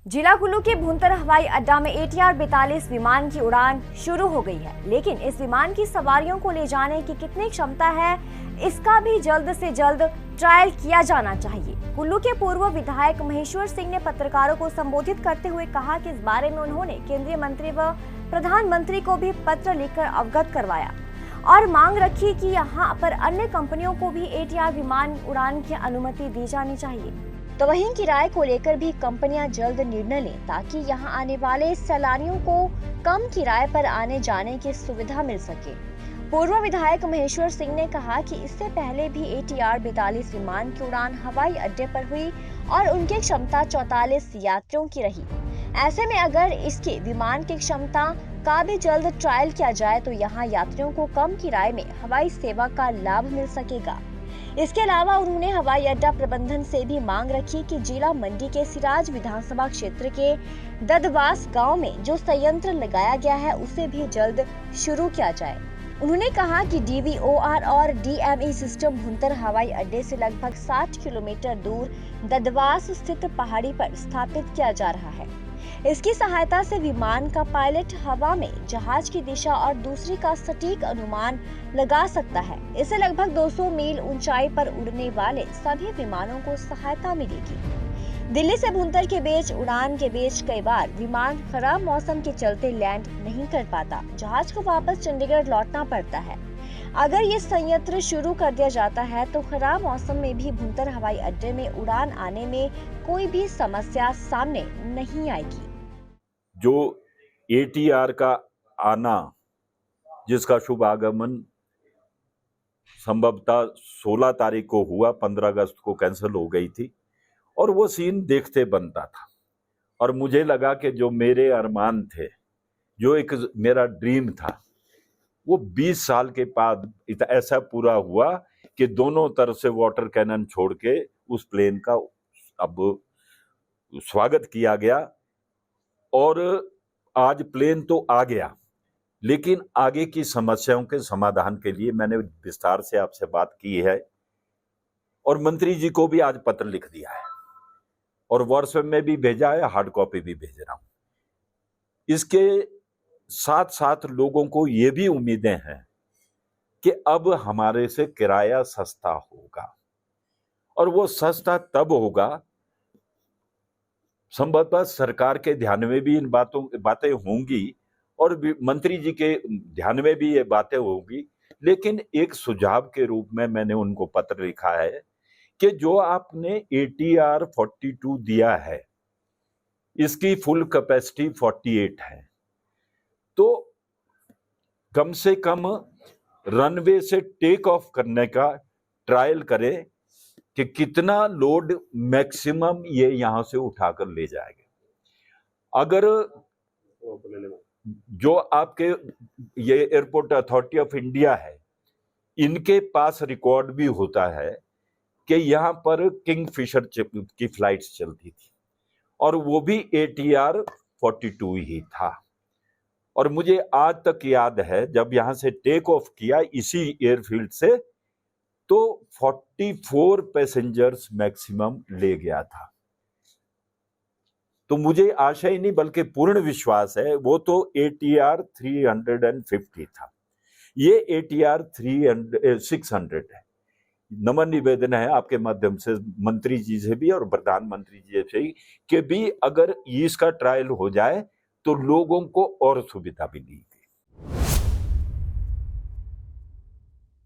जिला कुल्लू के भुंतर हवाई अड्डा में ATR 42 विमान की उड़ान शुरू हो गई है, लेकिन इस विमान की सवारियों को ले जाने की कितनी क्षमता है, इसका भी जल्द से जल्द ट्रायल किया जाना चाहिए। कुल्लू के पूर्व विधायक महेश्वर सिंह ने पत्रकारों को संबोधित करते हुए कहा कि इस बारे में उन्होंने केंद्रीय मंत्री व प्रधानमंत्री को भी पत्र लिखकर अवगत करवाया और मांग रखी कि यहाँ पर अन्य कंपनियों को भी ATR विमान उड़ान की अनुमति दी जानी चाहिए। तो वहीं किराए को लेकर भी कंपनियां जल्द निर्णय लें ताकि यहां आने वाले सैलानियों को कम किराए पर आने जाने की सुविधा मिल सके। पूर्व विधायक महेश्वर सिंह ने कहा कि इससे पहले भी ATR 42 विमान की उड़ान हवाई अड्डे पर हुई और उनकी क्षमता 44 यात्रियों की रही। ऐसे में अगर इसके विमान की क्षमता का भी जल्द ट्रायल किया जाए तो यहाँ यात्रियों को कम किराए में हवाई सेवा का लाभ मिल सकेगा। इसके अलावा उन्होंने हवाई अड्डा प्रबंधन से भी मांग रखी कि जिला मंडी के सिराज विधानसभा क्षेत्र के ददवास गांव में जो संयंत्र लगाया गया है उसे भी जल्द शुरू किया जाए। उन्होंने कहा कि DVOR और DME सिस्टम भुंतर हवाई अड्डे से लगभग 60 किलोमीटर दूर ददवास स्थित पहाड़ी पर स्थापित किया जा रहा है। इसकी सहायता से विमान का पायलट हवा में जहाज की दिशा और दूसरी का सटीक अनुमान लगा सकता है। इससे लगभग 200 मील ऊंचाई पर उड़ने वाले सभी विमानों को सहायता मिलेगी। दिल्ली से भुंतर के बीच उड़ान के बीच कई बार विमान खराब मौसम के चलते लैंड नहीं कर पाता, जहाज को वापस चंडीगढ़ लौटना पड़ता है। अगर ये संयंत्र शुरू कर दिया जाता है तो खराब मौसम में भी भुंतर हवाई अड्डे में उड़ान आने में कोई भी समस्या सामने नहीं आएगी। जो ATR का आना, जिसका शुभ आगमन संभवतः 16 तारीख को हुआ, 15 अगस्त को कैंसिल हो गई थी और वो सीन देखते बनता था। और मुझे लगा कि जो मेरे अरमान थे, जो एक मेरा ड्रीम था, वो 20 साल के बाद ऐसा पूरा हुआ कि दोनों तरफ से वाटर कैनन छोड़ के उस प्लेन का अब स्वागत किया गया। और आज प्लेन तो आ गया, लेकिन आगे की समस्याओं के समाधान के लिए मैंने विस्तार से आपसे बात की है और मंत्री जी को भी आज पत्र लिख दिया है और व्हाट्सएप में भी भेजा है, हार्ड कॉपी भी भेज रहा हूं। इसके साथ साथ लोगों को ये भी उम्मीदें हैं कि अब हमारे से किराया सस्ता होगा और वो सस्ता तब होगा, संभवतः सरकार के ध्यान में भी इन बातें होंगी और मंत्री जी के ध्यान में भी ये बातें होंगी, लेकिन एक सुझाव के रूप में मैंने उनको पत्र लिखा है कि जो आपने ATR 42 दिया है, इसकी फुल कैपेसिटी 48 है, तो कम से कम रनवे से टेक ऑफ करने का ट्रायल करें कि कितना लोड मैक्सिमम ये यहां से उठाकर ले जाएगा। अगर जो आपके ये एयरपोर्ट अथॉरिटी ऑफ इंडिया है, इनके पास रिकॉर्ड भी होता है कि यहां पर किंगफिशर की फ्लाइट्स चलती थी और वो भी ATR 42 ही था। और मुझे आज तक याद है जब यहां से टेक ऑफ किया इसी एयरफील्ड से, तो 44 पैसेंजर्स मैक्सिमम ले गया था। तो मुझे आशा ही नहीं बल्कि पूर्ण विश्वास है, वो तो ATR 350 था, ये ATR 600 है। नम्र निवेदन है आपके माध्यम से मंत्री जी से भी और प्रधानमंत्री जी से कि भी अगर इसका ट्रायल हो जाए तो लोगों को और सुविधा मिलेगी।